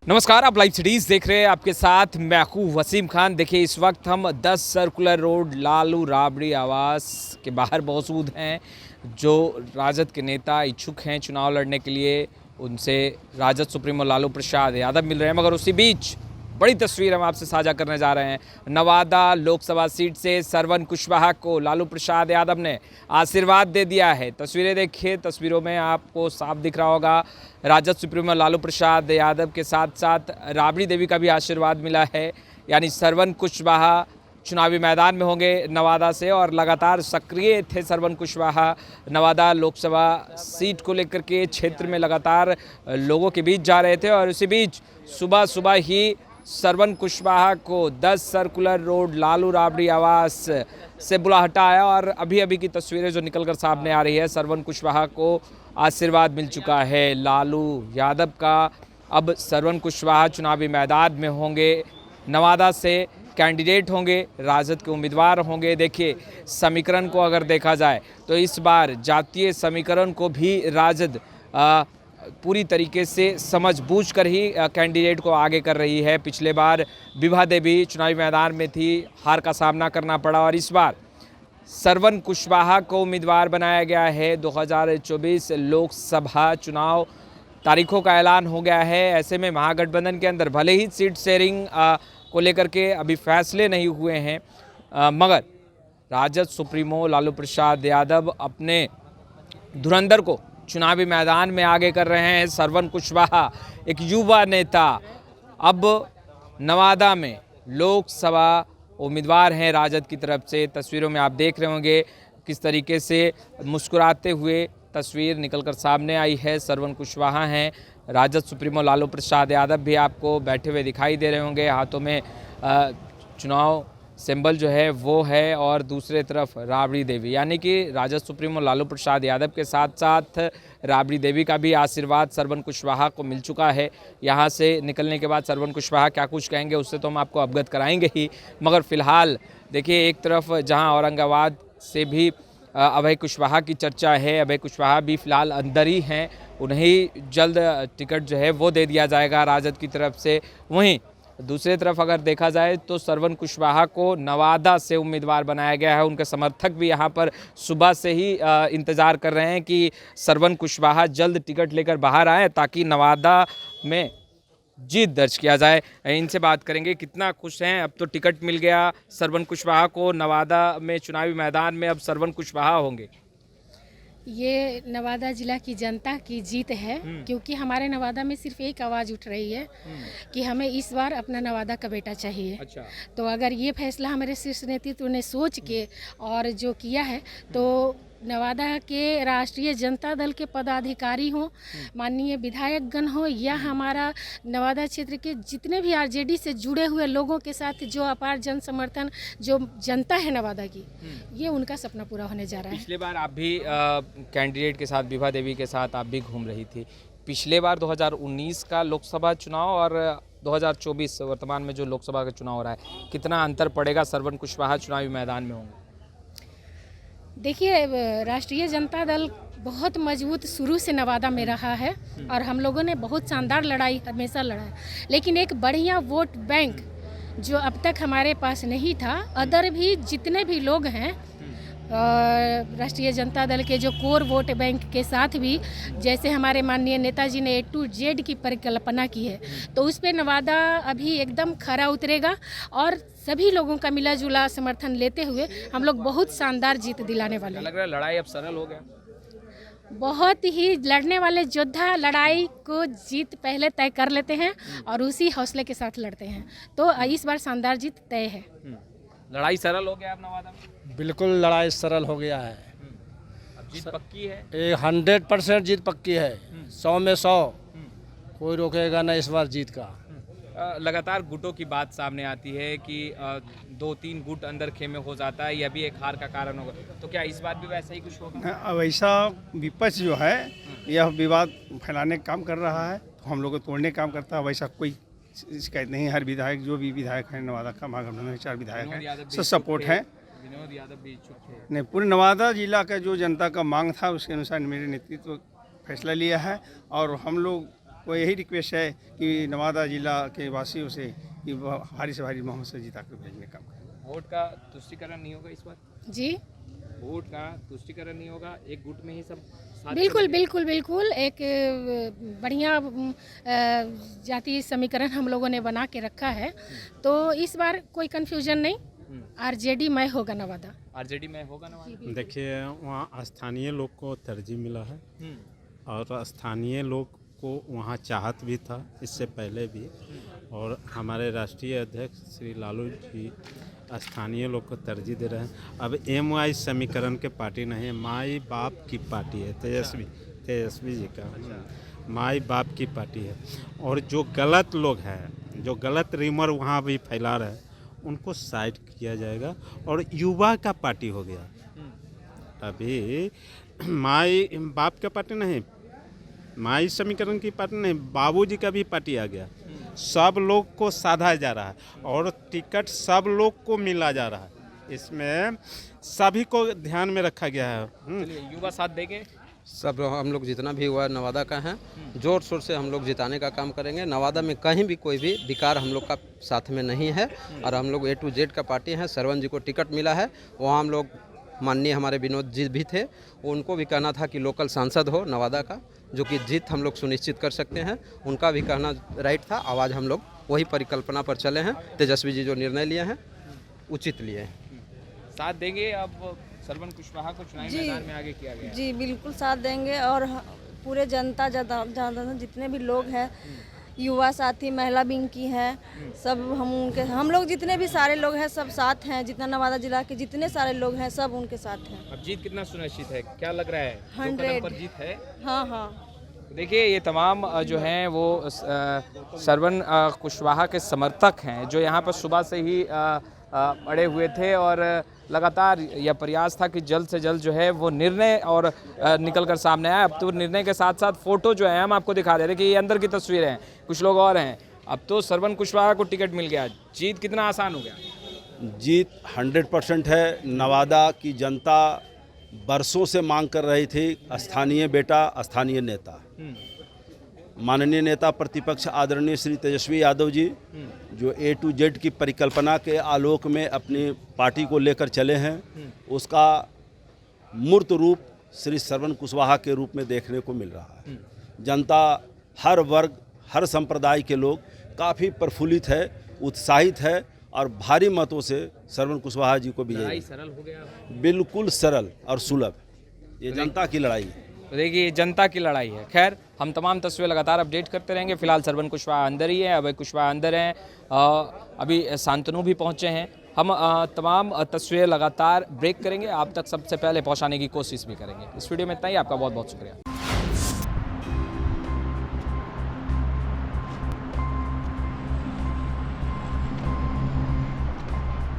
नमस्कार, आप live cities देख रहे हैं। आपके साथ मैं हूं वसीम खान। देखिए, इस वक्त हम 10 सर्कुलर रोड लालू राबड़ी आवास के बाहर मौजूद हैं। जो राजद के नेता इच्छुक हैं चुनाव लड़ने के लिए, उनसे राजद सुप्रीमो लालू प्रसाद यादव मिल रहे हैं। मगर उसी बीच बड़ी तस्वीर हम आपसे साझा करने जा रहे हैं। नवादा लोकसभा सीट से सरवन कुशवाहा को लालू प्रसाद यादव ने आशीर्वाद दे दिया है। तस्वीरें देखिए, तस्वीरों में आपको साफ दिख रहा होगा राजद सुप्रीमो लालू प्रसाद यादव के साथ साथ राबड़ी देवी का भी आशीर्वाद मिला है। यानी सरवन कुशवाहा चुनावी मैदान में होंगे नवादा से, और लगातार सक्रिय थे सरवन कुशवाहा नवादा लोकसभा सीट को लेकर के क्षेत्र में लगातार लोगों के बीच जा रहे थे। और इसी बीच सुबह सुबह ही सरवन कुशवाहा को 10 सर्कुलर रोड लालू राबड़ी आवास से बुलाहटा आया, और अभी अभी की तस्वीरें जो निकलकर सामने आ रही है, सरवन कुशवाहा को आशीर्वाद मिल चुका है लालू यादव का। अब सरवन कुशवाहा चुनावी मैदान में होंगे, नवादा से कैंडिडेट होंगे, राजद के उम्मीदवार होंगे। देखिए, समीकरण को अगर देखा जाए तो इस बार जातीय समीकरण को भी राजद पूरी तरीके से समझ बूझ कर ही कैंडिडेट को आगे कर रही है। पिछले बार विभा देवी चुनावी मैदान में थी, हार का सामना करना पड़ा, और इस बार सरवन कुशवाहा को उम्मीदवार बनाया गया है। 2024 लोकसभा चुनाव तारीखों का ऐलान हो गया है। ऐसे में महागठबंधन के अंदर भले ही सीट शेयरिंग को लेकर के अभी फैसले नहीं हुए हैं, मगर राजद सुप्रीमो लालू प्रसाद यादव अपने धुरंधर को चुनावी मैदान में आगे कर रहे हैं। सरवन कुशवाहा एक युवा नेता, अब नवादा में लोकसभा उम्मीदवार हैं राजद की तरफ से। तस्वीरों में आप देख रहे होंगे किस तरीके से मुस्कुराते हुए तस्वीर निकलकर सामने आई है। सरवन कुशवाहा हैं, राजद सुप्रीमो लालू प्रसाद यादव भी आपको बैठे हुए दिखाई दे रहे होंगे। हाथों में चुनाव सिंबल जो है वो है, और दूसरे तरफ राबड़ी देवी, यानी कि राजद सुप्रीमो लालू प्रसाद यादव के साथ साथ राबड़ी देवी का भी आशीर्वाद सरवन कुशवाहा को मिल चुका है। यहाँ से निकलने के बाद सरवन कुशवाहा क्या कुछ कहेंगे उससे तो हम आपको अवगत कराएंगे ही, मगर फिलहाल देखिए, एक तरफ जहाँ औरंगाबाद से भी अभय कुशवाहा की चर्चा है, अभय कुशवाहा भी फिलहाल अंदर ही हैं, उन्हें जल्द टिकट जो है वो दे दिया जाएगा राजद की तरफ से। वहीं दूसरी तरफ अगर देखा जाए तो सरवन कुशवाहा को नवादा से उम्मीदवार बनाया गया है। उनके समर्थक भी यहाँ पर सुबह से ही इंतज़ार कर रहे हैं कि सरवन कुशवाहा जल्द टिकट लेकर बाहर आए, ताकि नवादा में जीत दर्ज किया जाए। इनसे बात करेंगे, कितना खुश हैं। अब तो टिकट मिल गया सरवन कुशवाहा को, नवादा में चुनावी मैदान में अब सरवन कुशवाहा होंगे। ये नवादा जिला की जनता की जीत है, क्योंकि हमारे नवादा में सिर्फ एक आवाज़ उठ रही है कि हमें इस बार अपना नवादा का बेटा चाहिए। अच्छा। तो अगर ये फैसला हमारे शीर्ष नेतृत्व ने सोच के और जो किया है, तो नवादा के राष्ट्रीय जनता दल के पदाधिकारी हों, माननीय विधायकगण हो, या हमारा नवादा क्षेत्र के जितने भी आरजेडी से जुड़े हुए लोगों के साथ जो अपार जन समर्थन जो जनता है नवादा की, ये उनका सपना पूरा होने जा रहा है। पिछले बार आप भी कैंडिडेट के साथ, विभा देवी के साथ आप भी घूम रही थी। पिछले बार 2019 का लोकसभा चुनाव और 2024 वर्तमान में जो लोकसभा का चुनाव हो रहा है, कितना अंतर पड़ेगा? सरवन कुशवाहा चुनावी मैदान में होंगे। देखिए, राष्ट्रीय जनता दल बहुत मजबूत शुरू से नवादा में रहा है, और हम लोगों ने बहुत शानदार लड़ाई हमेशा लड़ा है, लेकिन एक बढ़िया वोट बैंक जो अब तक हमारे पास नहीं था। अदर भी जितने भी लोग हैं राष्ट्रीय जनता दल के जो कोर वोट बैंक के साथ भी, जैसे हमारे माननीय नेताजी ने A to Z की परिकल्पना की है, तो उस पर नवादा अभी एकदम खरा उतरेगा, और सभी लोगों का मिला जुला समर्थन लेते हुए हम लोग बहुत शानदार जीत दिलाने वाले हैं। लग रहा है लड़ाई अब सरल हो गया। बहुत ही लड़ने वाले योद्धा लड़ाई को जीत पहले तय कर लेते हैं और उसी हौसले के साथ लड़ते हैं, तो इस बार शानदार जीत तय है। लड़ाई सरल हो गया अब नवादा में? बिल्कुल लड़ाई सरल हो गया है। अब जीत पक्की है? 100% जीत पक्की है, 100 में 100, कोई रोकेगा ना इस बार जीत का। लगातार गुटों की बात सामने आती है कि 2-3 गुट अंदर खेमे हो जाता है, यह भी एक हार का कारण होगा, तो क्या इस बार भी वैसा ही कुछ होगा? अब ऐसा विपक्ष जो है यह विवाद फैलाने का काम कर रहा है, तो हम लोग को तोड़ने का काम करता है। वैसा कोई शिकायत नहीं है। हर विधायक, जो भी विधायक है नवादा का, महागठबंधन में 4 विधायक हैं, सब सपोर्ट है। विनोद यादव भी इच्छुक थे। नहीं, पूरे नवादा जिला का जो जनता का मांग था उसके अनुसार मेरे नेतृत्व फैसला लिया है, और हम लोग को यही रिक्वेस्ट है कि नवादा जिला के वासियों से कि वह भारी से भारी मोहम्मद से जीता कर भेजने का काम करें। वोट का तुष्टिकरण नहीं होगा इस बार? जी वोट का तुष्टिकरण नहीं होगा, एक गुट में ही सब साथ बिल्कुल चलेंगे? बिल्कुल बिल्कुल एक बढ़िया जाति समीकरण हम लोगों ने बना के रखा है, तो इस बार कोई कंफ्यूजन नहीं, आरजेडी में होगा नवादा। आरजेडी में होगा ना वहाँ? देखिए वहाँ स्थानीय लोग को तरजीह मिला है और स्थानीय लोग को वहाँ चाहत भी था इससे पहले भी, और हमारे राष्ट्रीय अध्यक्ष श्री लालू जी स्थानीय लोग को तरजीह दे रहे हैं। अब MY समीकरण के पार्टी नहीं है, माई बाप की पार्टी है, तेजस्वी जी का माई बाप की पार्टी है। और जो गलत लोग हैं, जो गलत रीमर वहाँ भी फैला रहे हैं, उनको साइड किया जाएगा और युवा का पार्टी हो गया। अभी माई बाप का पार्टी नहीं, माई समीकरण की पार्टी नहीं, बाबूजी का भी पार्टी आ गया। सब लोग को साधा जा रहा है और टिकट सब लोग को मिला जा रहा है, इसमें सभी को ध्यान में रखा गया है। चलिए, युवा साथ देंगे। सब हम लोग जितना भी हुआ नवादा का है, जोर शोर से हम लोग जिताने का काम करेंगे। नवादा में कहीं भी कोई भी विकार हम लोग का साथ में नहीं है और हम लोग A to Z का पार्टी है। सरवन जी को टिकट मिला है, वहाँ हम लोग माननीय हमारे विनोद जी भी थे, उनको भी कहना था कि लोकल सांसद हो नवादा का, जो कि जीत हम लोग सुनिश्चित कर सकते हैं, उनका भी कहना राइट था। आवाज़ हम लोग वही परिकल्पना पर चले हैं। तेजस्वी जी जो निर्णय लिए हैं उचित लिए हैं। साथ देंगे। अब सरवन कुशवाहा को चुनावी मैदान में आगे किया गया है। जी बिल्कुल साथ देंगे और पूरे जनता ज़्यादा जितने भी लोग हैं, युवा साथी, महिला विंग की हैं, सब हम लोग जितने भी सारे लोग हैं सब साथ हैं। जितना नवादा जिला के जितने सारे लोग हैं सब उनके साथ हैं। अब जीत कितना सुनिश्चित है, क्या लग रहा है? 100 2 कदम पर जीत है। हाँ हाँ देखिए, ये तमाम जो हैं वो सरवन कुशवाहा के समर्थक हैं, जो यहाँ पर सुबह से ही अड़े हुए थे और लगातार यह प्रयास था कि जल्द से जल्द जो है वो निर्णय और निकल कर सामने आए। अब तो निर्णय के साथ साथ फोटो जो है हम आपको दिखा दे रहे हैं कि ये अंदर की तस्वीरें हैं, कुछ लोग और हैं। अब तो सरवन कुशवाहा को टिकट मिल गया, जीत कितना आसान हो गया? जीत 100% है। नवादा की जनता बरसों से मांग कर रही थी स्थानीय बेटा, स्थानीय नेता। माननीय नेता प्रतिपक्ष आदरणीय श्री तेजस्वी यादव जी, जो A to Z की परिकल्पना के आलोक में अपनी पार्टी को लेकर चले हैं, उसका मूर्त रूप श्री सरवन कुशवाहा के रूप में देखने को मिल रहा है। जनता, हर वर्ग, हर संप्रदाय के लोग काफ़ी प्रफुल्लित है, उत्साहित है और भारी मतों से सरवन कुशवाहा जी को विजयी। सरल हो गया, बिल्कुल सरल और सुलभ, ये जनता की लड़ाई है। तो देखिए, जनता की लड़ाई है। खैर, हम तमाम तस्वीरें लगातार अपडेट करते रहेंगे। फिलहाल सरवन कुशवाहा अंदर ही है, अभय कुशवाहा अंदर हैं, अभी शांतनु भी पहुंचे हैं। हम तमाम तस्वीरें लगातार ब्रेक करेंगे, आप तक सबसे पहले पहुंचाने की कोशिश भी करेंगे। इस वीडियो में इतना ही, आपका बहुत बहुत शुक्रिया।